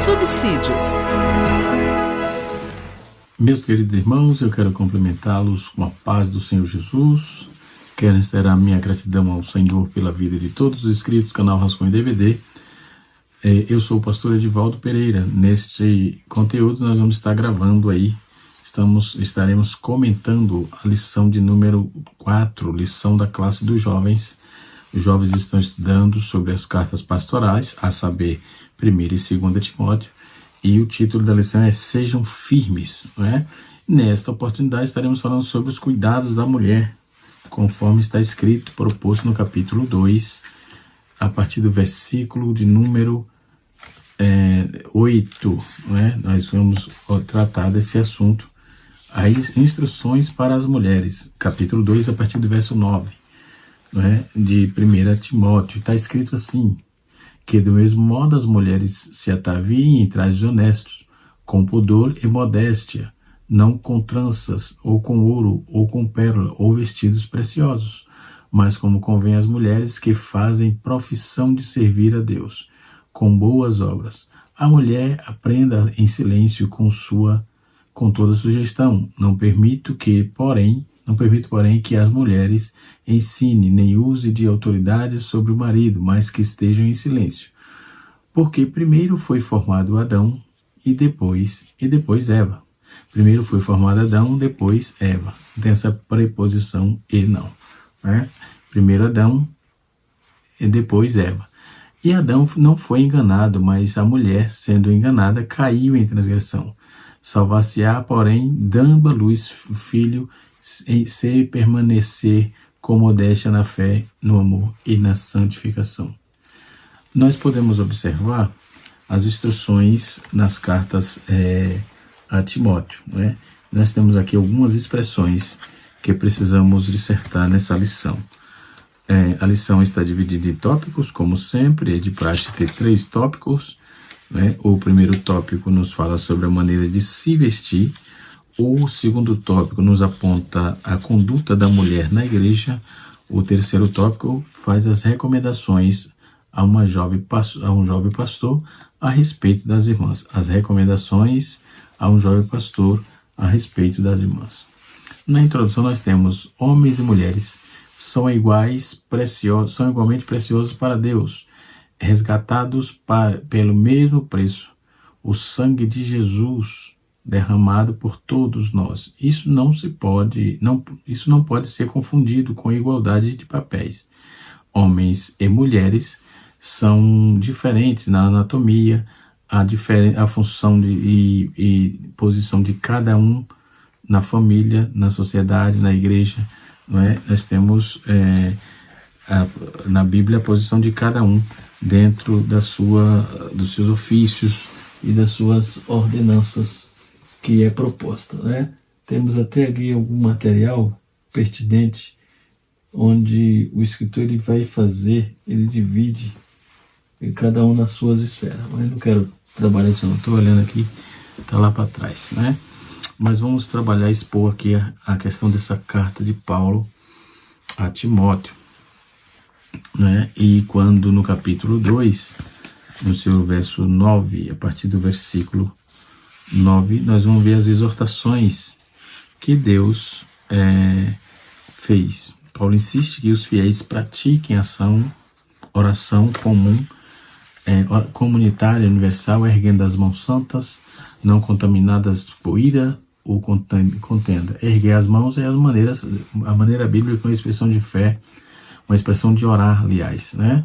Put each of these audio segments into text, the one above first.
subsídios. Meus queridos irmãos, eu quero cumprimentá-los com a paz do Senhor Jesus. Quero externar a minha gratidão ao Senhor pela vida de todos os inscritos do canal Rascunho DVD. Eu sou o pastor Edivaldo Pereira. Neste conteúdo nós vamos estar gravando aí, estaremos comentando a lição de número 4, lição da classe dos jovens. Os jovens estão estudando sobre as cartas pastorais, a saber, 1ª e 2ª Timóteo, e o título da lição é Sejam Firmes, não é? Nesta oportunidade estaremos falando sobre os cuidados da mulher, conforme está escrito, proposto no capítulo 2, a partir do versículo de número 8, não é? Nós vamos tratar desse assunto, as instruções para as mulheres, capítulo 2, a partir do verso 9, não é? De 1 Timóteo, está escrito assim: que do mesmo modo as mulheres se ataviem em trajes honestos, com pudor e modéstia, não com tranças, ou com ouro, ou com pérola, ou vestidos preciosos, mas como convém às mulheres que fazem profissão de servir a Deus, com boas obras. A mulher aprenda em silêncio com toda sugestão. Não permito, porém, que as mulheres ensinem nem use de autoridade sobre o marido, mas que estejam em silêncio. Porque primeiro foi formado Adão e depois Eva. Primeiro foi formado Adão, depois Eva. Tem essa preposição e não, né? Primeiro Adão e depois Eva. E Adão não foi enganado, mas a mulher, sendo enganada, caiu em transgressão. Salvar-se-á, porém, dando à luz filho, se permanecer com modéstia na fé, no amor e na santificação. Nós podemos observar as instruções nas cartas a Timóteo, não é? Nós temos aqui algumas expressões que precisamos dissertar nessa lição. A lição está dividida em tópicos, como sempre, é de praxe ter 3 tópicos, né? O primeiro tópico nos fala sobre a maneira de se vestir. O segundo tópico nos aponta a conduta da mulher na igreja. O terceiro tópico faz as recomendações a um jovem pastor a respeito das irmãs. As recomendações a um jovem pastor a respeito das irmãs. Na introdução nós temos: homens e mulheres são igualmente preciosos para Deus, resgatados pelo mesmo preço, o sangue de Jesus derramado por todos nós. Isso não pode ser confundido com a igualdade de papéis. Homens e mulheres são diferentes na anatomia, a função e posição de cada um na família, na sociedade, na igreja, não é? Nós temos na Bíblia a posição de cada um dentro dos seus ofícios e das suas ordenanças que é proposta, né? Temos até aqui algum material pertinente onde o escritor ele divide cada um nas suas esferas. Mas não quero trabalhar isso, não estou olhando aqui, está lá para trás, né? Mas vamos expor aqui a questão dessa carta de Paulo a Timóteo, né? E quando no capítulo 2, no seu verso 9, a partir do versículo 9, nós vamos ver as exortações que Deus fez. Paulo insiste que os fiéis pratiquem oração comum, comunitária, universal, erguendo as mãos santas, não contaminadas por ira ou contenda. Erguer as mãos é a maneira bíblica, uma expressão de fé, uma expressão de orar, aliás, né?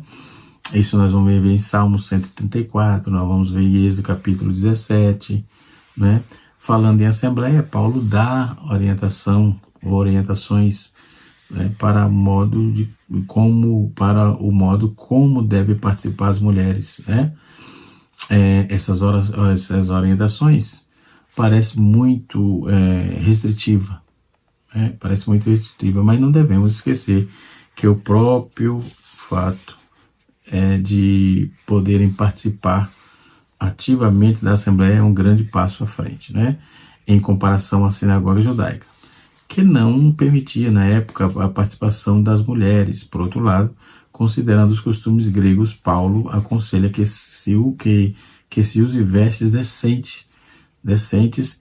Isso nós vamos ver em Salmo 134, nós vamos ver em Êxodo capítulo 17, né? Falando em assembleia, Paulo dá orientações, né, para o modo como deve participar as mulheres, né? Essas orientações parece muito restritiva, né? Mas não devemos esquecer que o próprio fato de poderem participar ativamente da Assembleia é um grande passo à frente, né? Em comparação à sinagoga judaica, que não permitia na época a participação das mulheres. Por outro lado, considerando os costumes gregos, Paulo aconselha que que se use vestes decentes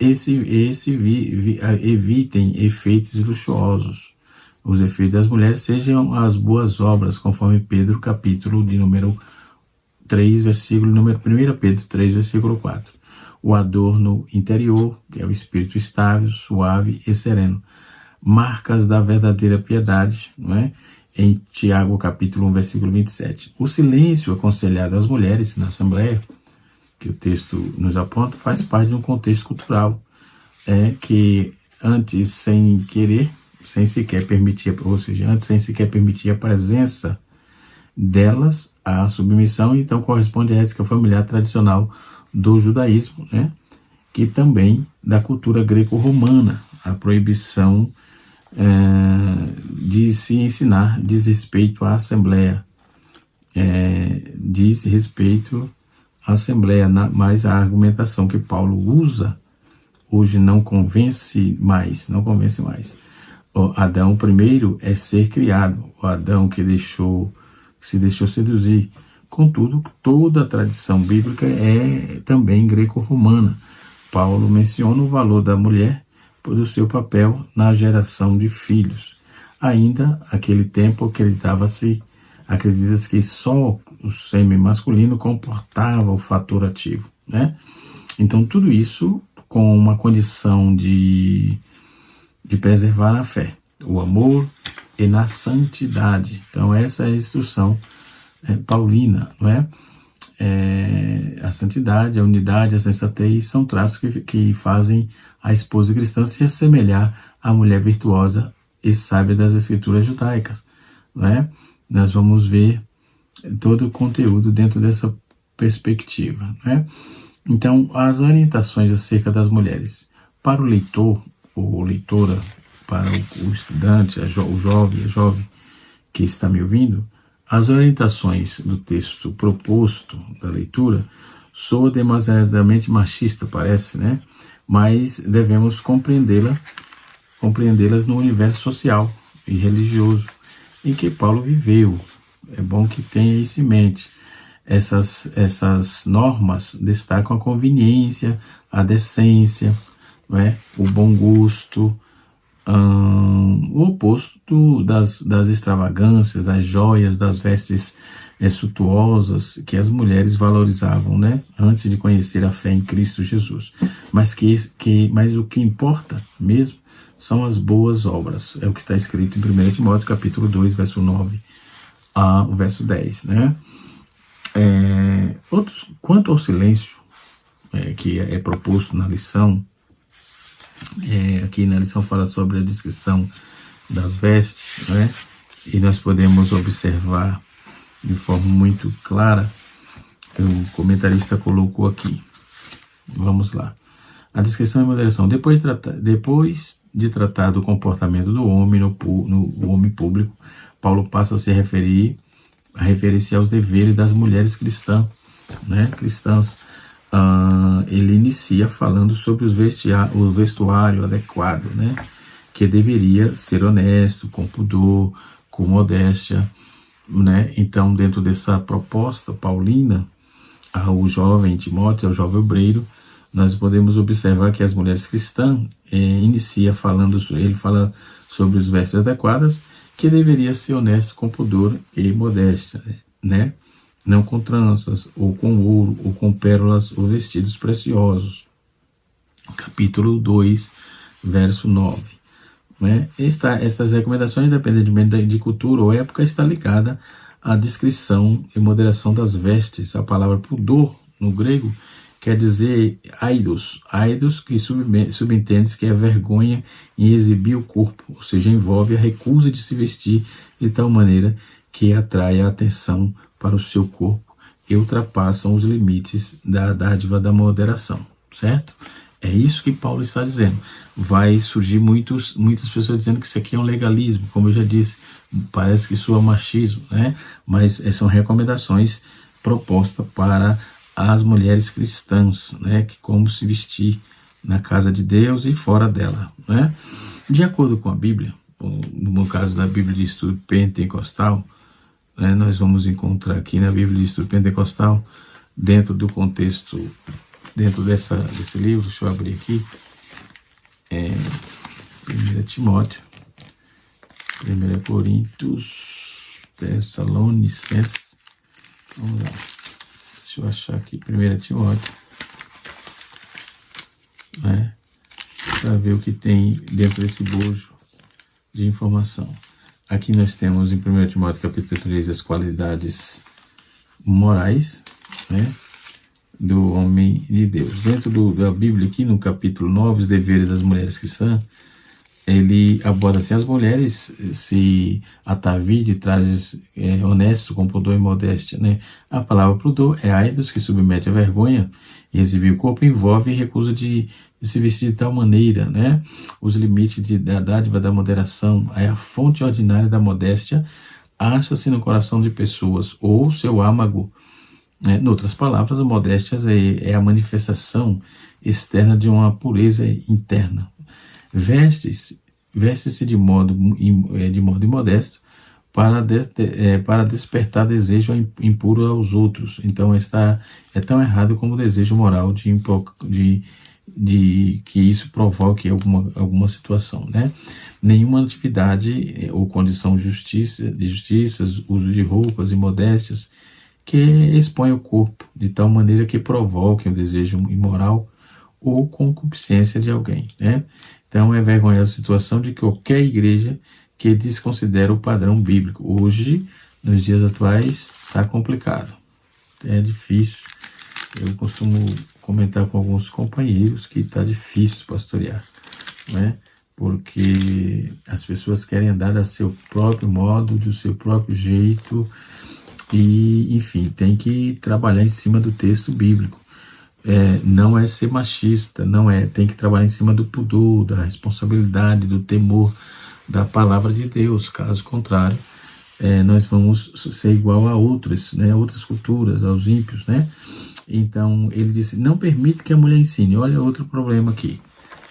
evitem efeitos luxuosos. Os efeitos das mulheres sejam as boas obras, conforme Pedro, capítulo de número 3, versículo número 1 Pedro 3, versículo 4. O adorno interior, que é o espírito estável, suave e sereno. Marcas da verdadeira piedade, não é? Em Tiago, capítulo 1, versículo 27. O silêncio aconselhado às mulheres na Assembleia, que o texto nos aponta, faz parte de um contexto cultural que antes, sem sequer permitir a presença delas, a submissão, então corresponde à ética familiar tradicional do judaísmo, né? Que também da cultura greco-romana, a proibição de se ensinar diz respeito à Assembleia, mas a argumentação que Paulo usa hoje não convence mais. O Adão primeiro é ser criado, o Adão que se deixou seduzir. Contudo, toda a tradição bíblica é também greco-romana. Paulo menciona o valor da mulher por seu papel na geração de filhos. Ainda naquele tempo acredita-se que só o sêmen masculino comportava o fator ativo, né? Então tudo isso com uma condição de preservar a fé, o amor e na santidade. Então essa é a instrução paulina, não é? A santidade, a unidade, a sensatez são traços que fazem a esposa cristã se assemelhar à mulher virtuosa e sábia das escrituras judaicas, não é? Nós vamos ver todo o conteúdo dentro dessa perspectiva, né? Então, as orientações acerca das mulheres para o leitor ou leitora, para o estudante, o jovem que está me ouvindo, as orientações do texto proposto da leitura soa demasiadamente machista, parece, né? Mas devemos compreendê-las no universo social e religioso em que Paulo viveu. É bom que tenha isso em mente. Essas normas destacam a conveniência, a decência, não é? O bom gosto, o oposto das extravagâncias, das joias, das vestes suntuosas que as mulheres valorizavam, né? Antes de conhecer a fé em Cristo Jesus. Mas o que importa mesmo são as boas obras. É o que está escrito em 1 Timóteo, capítulo 2, verso 9 ao verso 10, né? Quanto ao silêncio que é proposto na lição, aqui na lição fala sobre a descrição das vestes, né? E nós podemos observar de forma muito clara, o comentarista colocou aqui. Vamos lá. A descrição e moderação. Depois de tratar do comportamento do homem no homem público, Paulo passa a se referir-se aos deveres das mulheres cristãs, né? Ele inicia falando sobre o vestuário adequado, né? Que deveria ser honesto, com pudor, com modéstia, né? Então, dentro dessa proposta paulina ao jovem Timóteo, ao jovem obreiro, nós podemos observar que as mulheres cristãs ele fala sobre os vestes adequadas, que deveria ser honesto, com pudor e modéstia, né? Não com tranças, ou com ouro, ou com pérolas, ou vestidos preciosos. Capítulo 2, verso 9. Né? Estas recomendações, independentemente de cultura ou época, está ligada à descrição e moderação das vestes. A palavra pudor, no grego, quer dizer aidos, que subentende que é vergonha em exibir o corpo, ou seja, envolve a recusa de se vestir de tal maneira que atrai a atenção para o seu corpo e ultrapassam os limites da dádiva da moderação, certo? É isso que Paulo está dizendo. Vai surgir muitas pessoas dizendo que isso aqui é um legalismo, como eu já disse, parece que soa machismo, né? Mas são recomendações propostas para as mulheres cristãs, né? Que como se vestir na casa de Deus e fora dela, né? De acordo com a Bíblia, no caso da Bíblia de Estudo Pentecostal, nós vamos encontrar aqui na Bíblia de Estudo Pentecostal dentro do contexto, dentro desse livro, deixa eu abrir aqui, 1 Timóteo, 1 Coríntios, Tessalonicenses, vamos lá, deixa eu achar aqui, 1 Timóteo, né, para ver o que tem dentro desse bojo de informação. Aqui nós temos em 1 Timóteo capítulo 3 as qualidades morais, né, do homem de Deus. Dentro da Bíblia, aqui no capítulo 9, os deveres das mulheres cristãs, ele aborda assim: as mulheres se ataviam de trajes honestos, com pudor e modéstia, né? A palavra pudor é aidos, que submete à vergonha e exibir o corpo, envolve e recusa de se vestir de tal maneira, né? Os limites da dádiva da moderação, é a fonte ordinária da modéstia, acha-se no coração de pessoas, ou seu âmago. Em outras palavras, a modéstia é a manifestação externa de uma pureza interna. Veste-se de modo imodesto para despertar desejo impuro aos outros. Então é tão errado como o desejo moral de que isso provoque alguma situação, né? Nenhuma atividade ou condição de justiça, uso de roupas imodestas que expõe o corpo de tal maneira que provoque um desejo imoral ou concupiscência de alguém, né? Então é vergonhosa a situação de qualquer igreja que desconsidera o padrão bíblico. Hoje, nos dias atuais, está complicado, é difícil. Eu costumo comentar com alguns companheiros que está difícil pastorear, né? Porque as pessoas querem andar do seu próprio modo, do seu próprio jeito, e, enfim, tem que trabalhar em cima do texto bíblico. Não é ser machista, tem que trabalhar em cima do pudor, da responsabilidade, do temor da palavra de Deus. Caso contrário, nós vamos ser igual a outras, né, outras culturas, aos ímpios, né? Então ele disse: não permite que a mulher ensine. Olha outro problema aqui,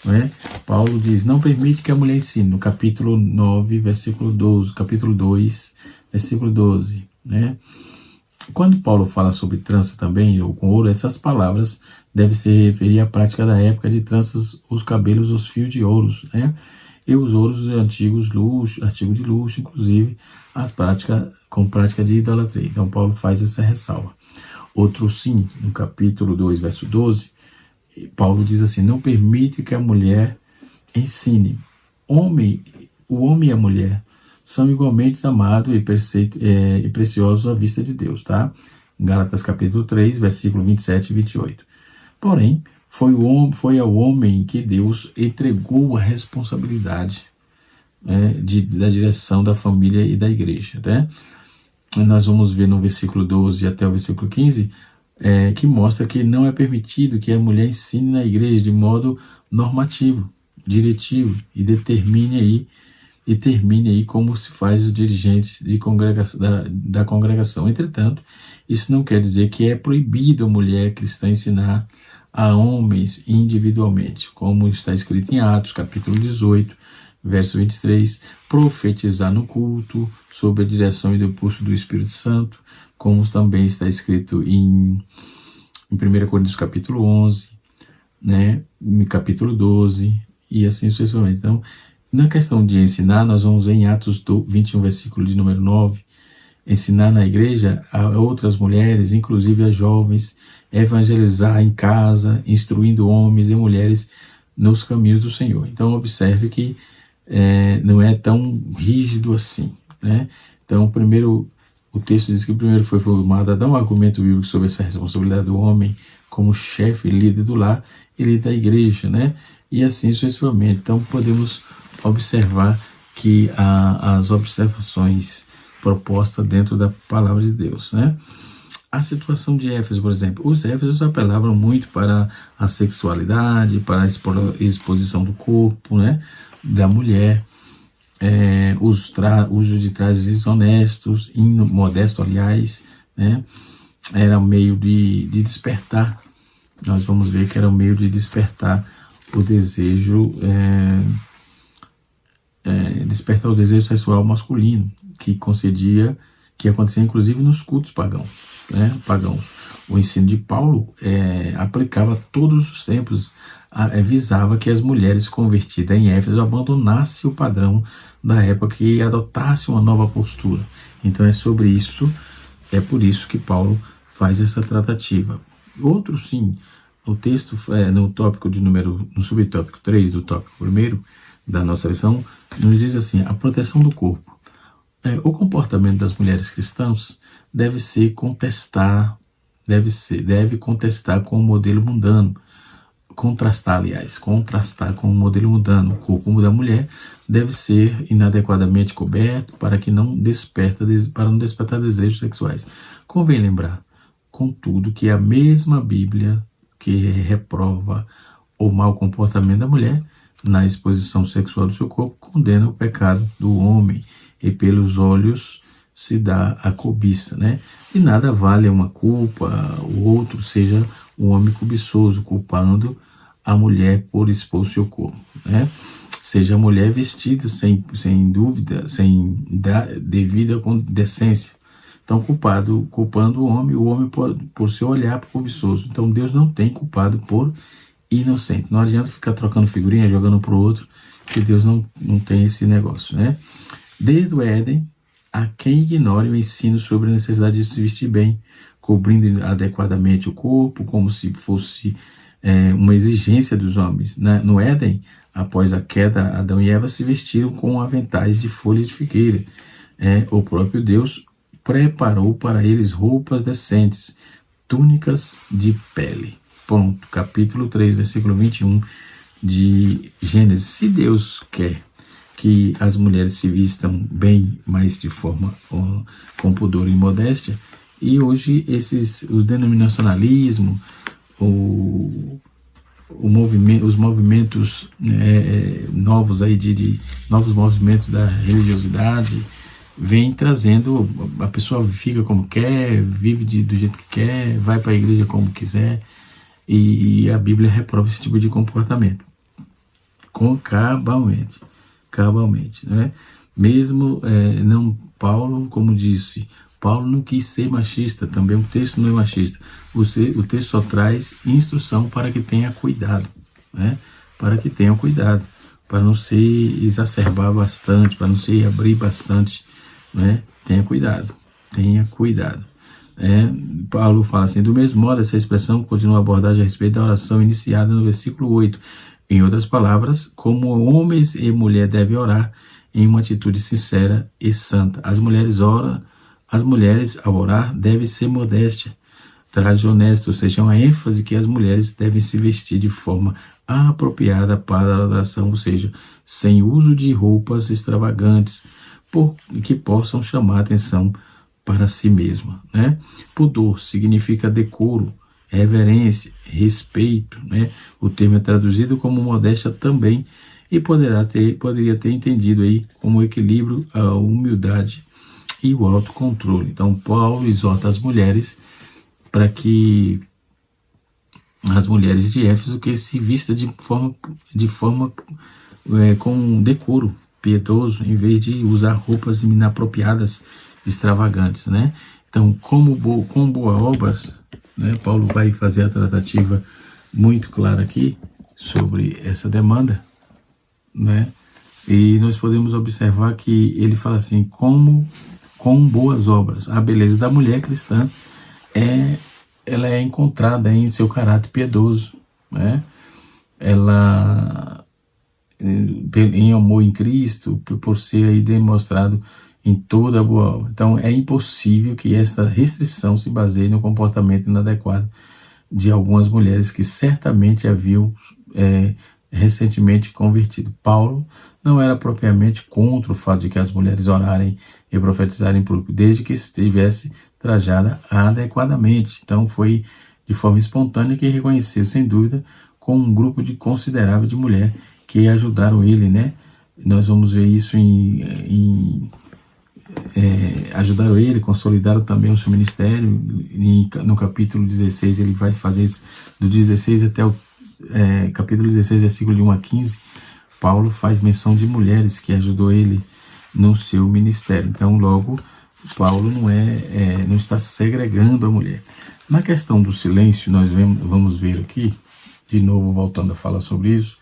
né? Paulo diz: não permite que a mulher ensine, no capítulo 9, versículo 12, capítulo 2, versículo 12, né? Quando Paulo fala sobre trança também, ou com ouro, essas palavras devem se referir à prática da época de tranças os cabelos, os fios de ouros, né? E os ouros antigos, artigo de luxo, inclusive, com prática de idolatria. Então Paulo faz essa ressalva. Outro sim, no capítulo 2, verso 12, Paulo diz assim: não permite que a mulher ensine. O homem e a mulher são igualmente amados e preciosos à vista de Deus, tá? Gálatas capítulo 3, versículo 27 e 28. Porém, foi ao homem que Deus entregou a responsabilidade, da direção da família e da igreja, né? Nós vamos ver no versículo 12 até o versículo 15, que mostra que não é permitido que a mulher ensine na igreja de modo normativo, diretivo, e termine aí como se faz os dirigentes da congregação. Entretanto, isso não quer dizer que é proibido a mulher cristã ensinar a homens individualmente, como está escrito em Atos, capítulo 18, verso 23, profetizar no culto, sob a direção e do impulso do Espírito Santo, como também está escrito em 1 Coríntios, capítulo 11, né, em capítulo 12, e assim sucessivamente. Então, na questão de ensinar, nós vamos ver em Atos 21, versículo de número 9, ensinar na igreja a outras mulheres, inclusive as jovens, evangelizar em casa, instruindo homens e mulheres nos caminhos do Senhor. Então, observe que não é tão rígido assim, né? Então, primeiro, o texto diz que primeiro foi formado a dar um argumento bíblico sobre essa responsabilidade do homem como chefe e líder do lar e líder da igreja, né? E assim sucessivamente. Então, podemos observar que as observações propostas dentro da palavra de Deus, né? A situação de Éfeso, por exemplo, os Éfesos apelavam muito para a sexualidade, para a exposição do corpo, né, da mulher, uso de trajes desonestos, modesto, aliás, né, era um meio de despertar. Nós vamos ver que era um meio de despertar o desejo, despertar o desejo sexual masculino, que acontecia inclusive nos cultos pagãos, né, pagãos. O ensino de Paulo aplicava a todos os tempos, visava que as mulheres convertidas em Éfeso abandonassem o padrão da época e adotassem uma nova postura. Então é por isso que Paulo faz essa tratativa. Outro, sim, o texto no subtópico 3 do tópico 1 da nossa lição, nos diz assim: a proteção do corpo. O comportamento das mulheres cristãs deve contestar com o modelo mundano, contrastar com o modelo mundano. O corpo da mulher deve ser inadequadamente coberto para não despertar desejos sexuais. Convém lembrar, contudo, que a mesma Bíblia que reprova o mau comportamento da mulher na exposição sexual do seu corpo condena o pecado do homem, e pelos olhos se dá a cobiça, né? E nada vale uma culpa, o outro seja o homem cobiçoso, culpando a mulher por expor seu corpo, né? Seja a mulher vestida sem dúvida, sem devida decência. Então, culpando o homem por seu olhar cobiçoso. Então, Deus não tem culpado por inocente. Não adianta ficar trocando figurinha, jogando para o outro, que Deus não tem esse negócio, né? Desde o Éden, há quem ignore o ensino sobre a necessidade de se vestir bem, cobrindo adequadamente o corpo, como se fosse uma exigência dos homens. No Éden, após a queda, Adão e Eva se vestiram com aventais de folha de figueira. O próprio Deus preparou para eles roupas decentes, túnicas de pele. Ponto. Capítulo 3, versículo 21 de Gênesis. Se Deus quer que as mulheres se vistam bem, mas de forma com pudor e modéstia, e hoje o denominacionalismo, os movimentos novos aí novos movimentos da religiosidade vem trazendo, a pessoa fica como quer, vive do jeito que quer, vai para a igreja como quiser, e a Bíblia reprova esse tipo de comportamento cabalmente, né? Mesmo Paulo, como disse, Paulo não quis ser machista, também o texto não é machista. O texto só traz instrução para que tenha cuidado, né? Para que tenha cuidado, para não se exacerbar bastante, para não se abrir bastante, né? Tenha cuidado. Paulo fala assim: do mesmo modo, essa expressão continua a abordagem a respeito da oração iniciada no versículo 8. Em outras palavras, como homens e mulher devem orar em uma atitude sincera e santa. As mulheres, ao orar, devem ser modéstia, traje honesto, ou seja, uma ênfase que as mulheres devem se vestir de forma apropriada para a oração, ou seja, sem uso de roupas extravagantes, que possam chamar atenção para si mesma, né? Pudor significa decoro, reverência, respeito, né? O termo é traduzido como modéstia também, e poderia ter entendido aí como equilíbrio, a humildade e o autocontrole. Então, Paulo exorta as mulheres para que as mulheres de Éfeso que se vistam de forma com decoro piedoso, em vez de usar roupas inapropriadas, extravagantes, né? Então, com boas obras, né, Paulo vai fazer a tratativa muito clara aqui sobre essa demanda, né? E nós podemos observar que ele fala assim: com boas obras. A beleza da mulher cristã ela é encontrada em seu caráter piedoso, né? Ela, em amor em Cristo, por ser aí demonstrado em toda a boa obra. Então, é impossível que esta restrição se baseie no comportamento inadequado de algumas mulheres que certamente haviam recentemente convertido. Paulo não era propriamente contra o fato de que as mulheres orarem e profetizarem em público, desde que estivesse trajada adequadamente. Então, foi de forma espontânea que reconheceu, sem dúvida, com um grupo considerável de mulheres que ajudaram ele, né? Nós vamos ver isso ajudaram ele, consolidaram também o seu ministério. No capítulo 16, ele vai fazer isso, do 16 até o capítulo 16, versículo de 1 a 15, Paulo faz menção de mulheres que ajudou ele no seu ministério. Então, logo, Paulo não está segregando a mulher. Na questão do silêncio, nós vamos ver aqui, de novo voltando a falar sobre isso,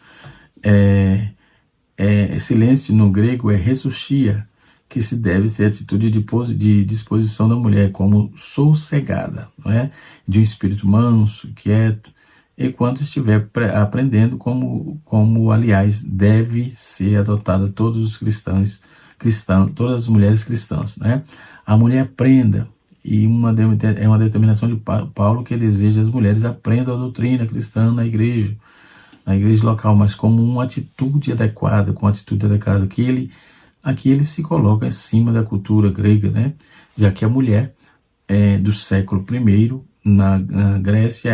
silêncio no grego é ressuscia, que se deve ser atitude de disposição da mulher, como sossegada, não é? De um espírito manso, quieto, enquanto estiver aprendendo, como aliás deve ser adotada todos os cristãos, todas as mulheres cristãs, né? A mulher aprenda, e é uma determinação de Paulo que ele deseja as mulheres aprendam a doutrina cristã na igreja local, mas como uma atitude adequada, aqui ele se coloca em cima da cultura grega, né? Já que a mulher do século I na Grécia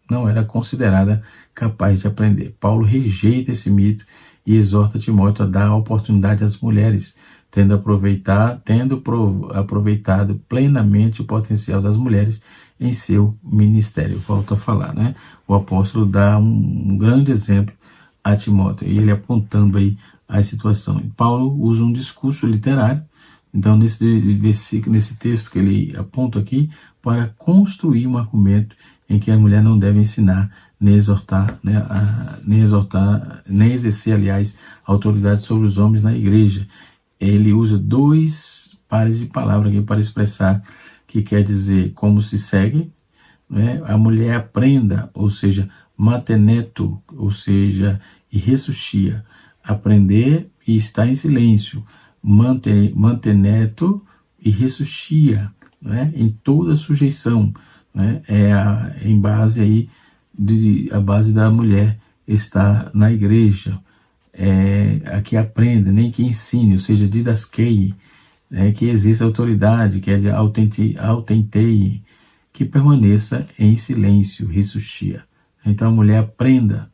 não era considerada capaz de aprender. Paulo rejeita esse mito e exorta Timóteo a dar oportunidade às mulheres, tendo aproveitado plenamente o potencial das mulheres em seu ministério. Volto a falar, né? O apóstolo dá um grande exemplo a Timóteo, e ele apontando aí a situação. Paulo usa um discurso literário, então nesse texto que ele aponta aqui, para construir um argumento em que a mulher não deve ensinar, nem exortar, nem exercer, aliás, autoridade sobre os homens na igreja. Ele usa 2 pares de palavras aqui para expressar que quer dizer como se segue, né? A mulher aprenda, ou seja, mateneto, ou seja, e ressuscia. Aprender e estar em silêncio. Manteneto e ressuscia, né? Em toda sujeição, né? Em base aí, a base da mulher está na igreja. A que aprenda, nem que ensine, ou seja, didasqueie, que exista autoridade, que é de autenteie, que permaneça em silêncio, ressuscia. Então a mulher aprenda,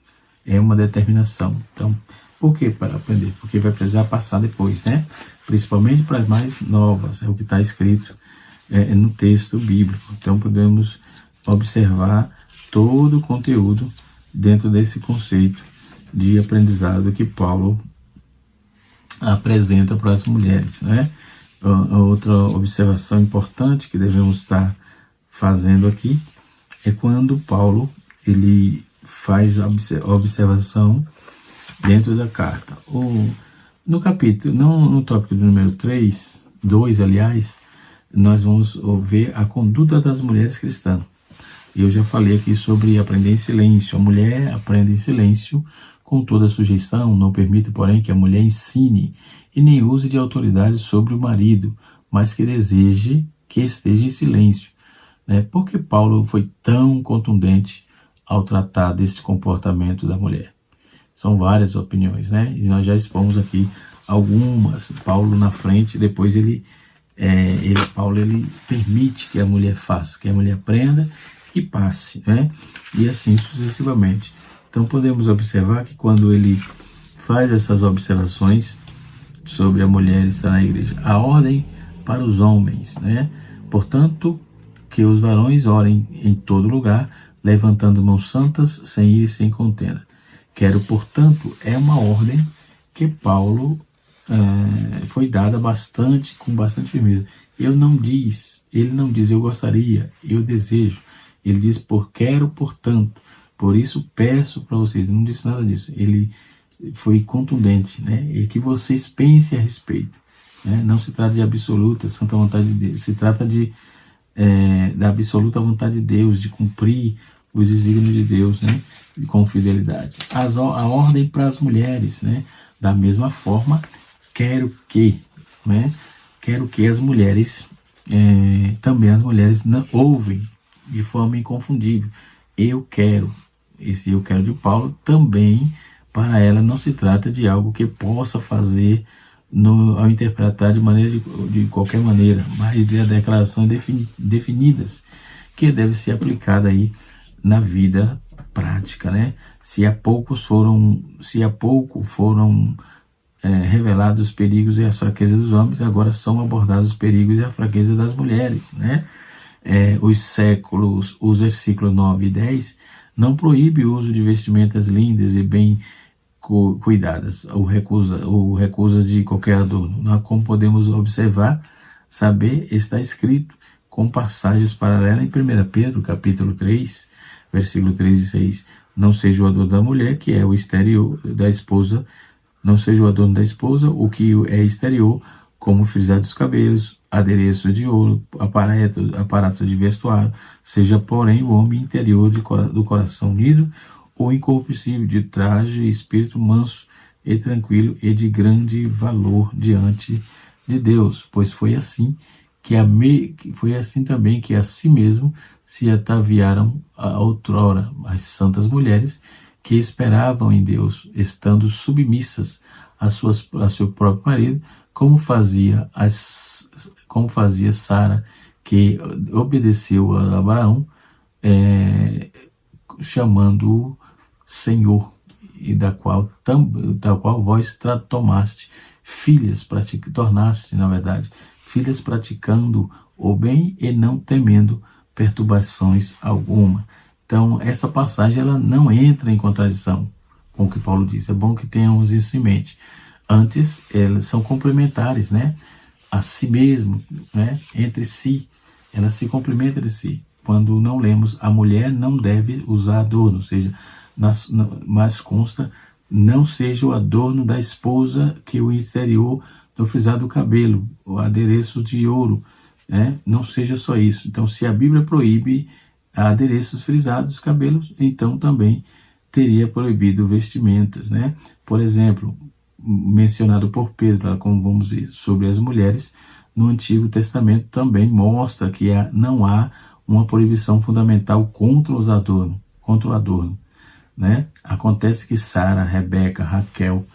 é uma determinação. Então, por que para aprender? Porque vai precisar passar depois, né? Principalmente para as mais novas, é o que está escrito no texto bíblico. Então podemos observar todo o conteúdo dentro desse conceito de aprendizado que Paulo apresenta para as mulheres, né? Outra observação importante que devemos estar fazendo aqui é quando Paulo ele faz a observação dentro da carta. No capítulo, no tópico do número 2, aliás, nós vamos ver a conduta das mulheres cristãs. Eu já falei aqui sobre aprender em silêncio. A mulher aprende em silêncio com toda sujeição, não permite, porém, que a mulher ensine e nem use de autoridade sobre o marido, mas que deseje que esteja em silêncio. Por que Paulo foi tão contundente ao tratar desse comportamento da mulher? São várias opiniões, né? E nós já expomos aqui algumas. Paulo na frente, depois Paulo permite que a mulher faça, que a mulher aprenda e passe, né? E assim sucessivamente. Então podemos observar que quando ele faz essas observações sobre a mulher estar na igreja, a ordem para os homens, né? Portanto, que os varões orem em todo lugar, levantando mãos santas, sem ira e sem contenda. Portanto, é uma ordem que Paulo foi dada com bastante firmeza. Ele não diz eu gostaria, eu desejo. Ele diz portanto, por isso peço para vocês. Ele não disse nada disso. Ele foi contundente, né? E que vocês pensem a respeito, né? Não se trata de absoluta santa vontade de Deus, se trata da absoluta vontade de Deus, de cumprir os desígnios de Deus, né? Com fidelidade. A ordem para as mulheres, né? Da mesma forma, quero que as mulheres, também as mulheres não ouvem de forma inconfundível. Esse eu quero de Paulo também, para ela não se trata de algo que possa fazer ao interpretar de qualquer maneira, mas de declarações definidas que deve ser aplicada aí na vida prática, né? Se há pouco foram revelados os perigos e as fraquezas dos homens, agora são abordados os perigos e a fraqueza das mulheres, né? Os versículos 9 e 10 não proíbe o uso de vestimentas lindas e bem cuidadas, ou recusa de qualquer adorno. Como podemos observar, saber está escrito com passagens paralelas em 1 Pedro, capítulo 3, versículo 3 e 6. Não seja o adorno da mulher, que é o exterior da esposa, não seja o adorno da esposa, o que é exterior, como frisar dos cabelos, adereço de ouro, aparato de vestuário, seja, porém, o homem interior do coração unido ou incorruptível, de traje e espírito manso e tranquilo e de grande valor diante de Deus, pois foi assim também que a si mesmo se ataviaram outrora as santas mulheres que esperavam em Deus, estando submissas a seu próprio marido, como fazia Sara, que obedeceu a Abraão, chamando-o Senhor, e da qual vós tomaste filhas, tornaste, na verdade, filhas praticando o bem e não temendo perturbações alguma. Então, essa passagem ela não entra em contradição com o que Paulo diz. É bom que tenhamos isso em mente. Antes, elas são complementares, né? A si mesmo, né? Entre si. Elas se complementam entre si. Quando não lemos, a mulher não deve usar adorno, ou seja, mas consta, não seja o adorno da esposa que o exterior do frisado do cabelo, o adereço de ouro, né? Não seja só isso. Então, se a Bíblia proíbe adereços frisados dos cabelos, então também teria proibido vestimentas, né? Por exemplo, mencionado por Pedro, como vamos ver, sobre as mulheres, no Antigo Testamento também mostra que não há uma proibição fundamental contra o adorno, né? Acontece que Sara, Rebeca, Raquel,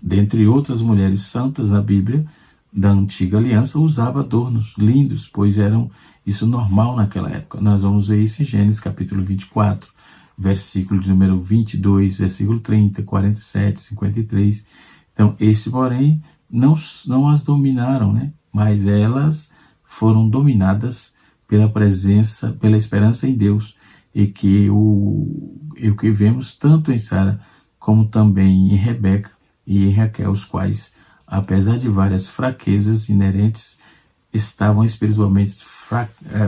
dentre outras mulheres santas da Bíblia, da Antiga Aliança, usava adornos lindos, pois eram isso normal naquela época. Nós vamos ver isso em Gênesis capítulo 24, versículo de número 22, versículo 30, 47, 53. Então, porém, não as dominaram, né? Mas elas foram dominadas pela esperança em Deus, e que o que vemos tanto em Sara como também em Rebeca e em Raquel, os quais, apesar de várias fraquezas inerentes, estavam espiritualmente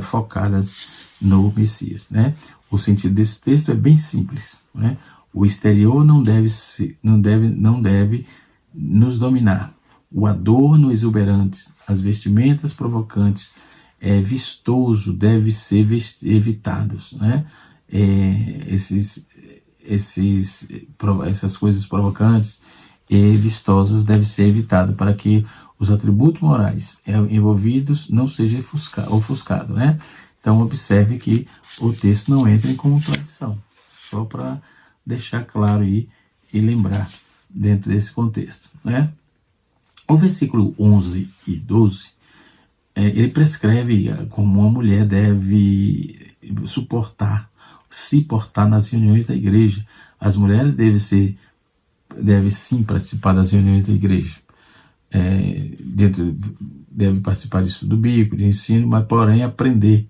focadas no Messias, né? O sentido desse texto é bem simples, né? O exterior não deve nos dominar. O adorno exuberante, as vestimentas provocantes, vistoso, deve ser evitados, né? Essas coisas provocantes e vistosas devem ser evitadas para que os atributos morais envolvidos não sejam ofuscados, né? Então, observe que o texto não entra em contradição, só para deixar claro aí e lembrar dentro desse contexto, né? O versículo 11 e 12, ele prescreve como uma mulher deve se portar nas reuniões da igreja. As mulheres devem sim participar das reuniões da igreja. Devem participar de estudo bíblico, de ensino, mas porém aprender,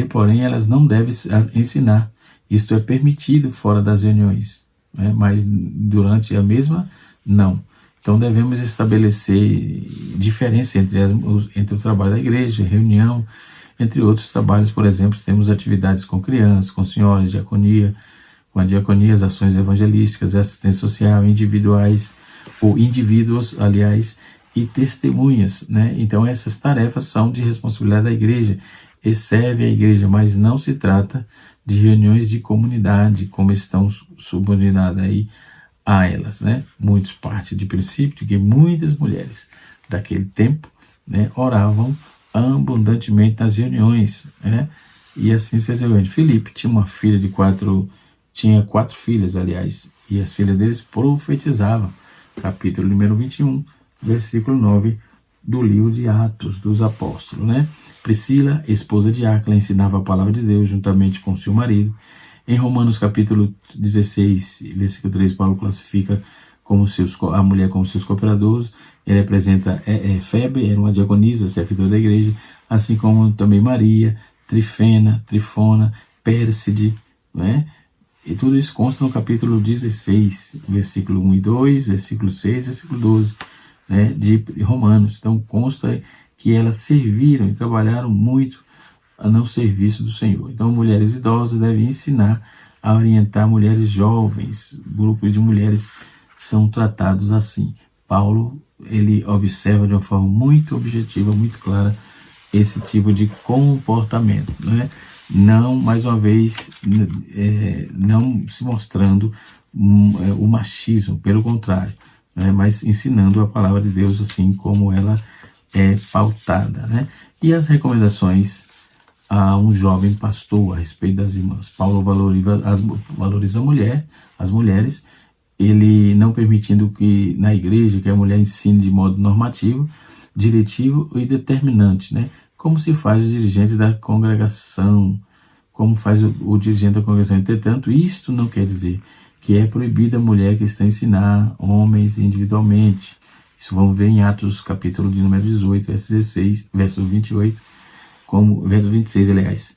porém elas não devem ensinar. Isto é permitido fora das reuniões, né? Mas durante a mesma, não. Então devemos estabelecer diferença entre o trabalho da igreja, reunião, entre outros trabalhos. Por exemplo, temos atividades com crianças, com senhoras, diaconia, com a diaconia, as ações evangelísticas, assistência social, indivíduos, aliás, e testemunhas, né? Então essas tarefas são de responsabilidade da igreja e servem à igreja, mas não se trata de reuniões de comunidade, como estão subordinadas aí a elas, né? Muitos partem de princípio de que muitas mulheres daquele tempo, né, oravam abundantemente nas reuniões, né? E assim se resolveu. Filipe tinha quatro filhas, aliás, e as filhas deles profetizavam. Capítulo número 21, versículo 9 do livro de Atos dos Apóstolos, né? Priscila, esposa de Áquila, ensinava a palavra de Deus juntamente com seu marido. Em Romanos capítulo 16, versículo 3, Paulo classifica a mulher como seus cooperadores. Ele apresenta Febe, era uma diaconisa, servidora da igreja, assim como também Maria, Trifona, Pérside, né? E tudo isso consta no capítulo 16, versículo 1 e 2, versículo 6, versículo 12, né, de Romanos. Então consta que elas serviram e trabalharam muito no serviço do Senhor. Então, mulheres idosas devem ensinar a orientar mulheres jovens, grupos de mulheres são tratados assim. Paulo, ele observa de uma forma muito objetiva, muito clara, esse tipo de comportamento, né? Não, mais uma vez, não se mostrando o machismo, pelo contrário, né? Mas ensinando a palavra de Deus assim como ela é pautada, né? E as recomendações a um jovem pastor a respeito das irmãs. Paulo valoriza a mulher, as mulheres, ele não permitindo que na igreja que a mulher ensine de modo normativo, diretivo e determinante, né? Como se faz os dirigentes da congregação, como faz o dirigente da congregação. Entretanto, isto não quer dizer que é proibida a mulher cristã ensinar homens individualmente. Isso vamos ver em Atos, capítulo de número 18, verso 16, verso 28, como verso 26, aliás,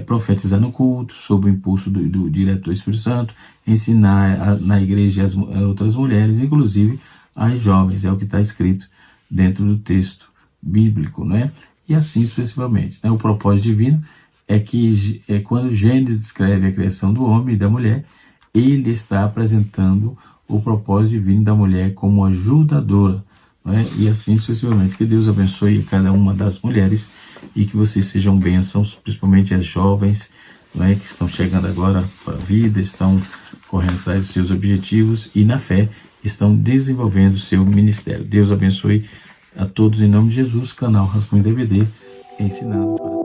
profetizar no culto, sob o impulso do diretor do Espírito Santo, ensinar na igreja as outras mulheres, inclusive as jovens, é o que está escrito dentro do texto bíblico, né? E assim sucessivamente, né? O propósito divino é que quando Gênesis descreve a criação do homem e da mulher, ele está apresentando o propósito divino da mulher como ajudadora, né? E assim sucessivamente. Que Deus abençoe cada uma das mulheres e que vocês sejam bênçãos, principalmente as jovens, né, que estão chegando agora para a vida, estão correndo atrás dos seus objetivos e na fé estão desenvolvendo o seu ministério. Deus abençoe a todos em nome de Jesus. Canal Rascunho DVD ensinando para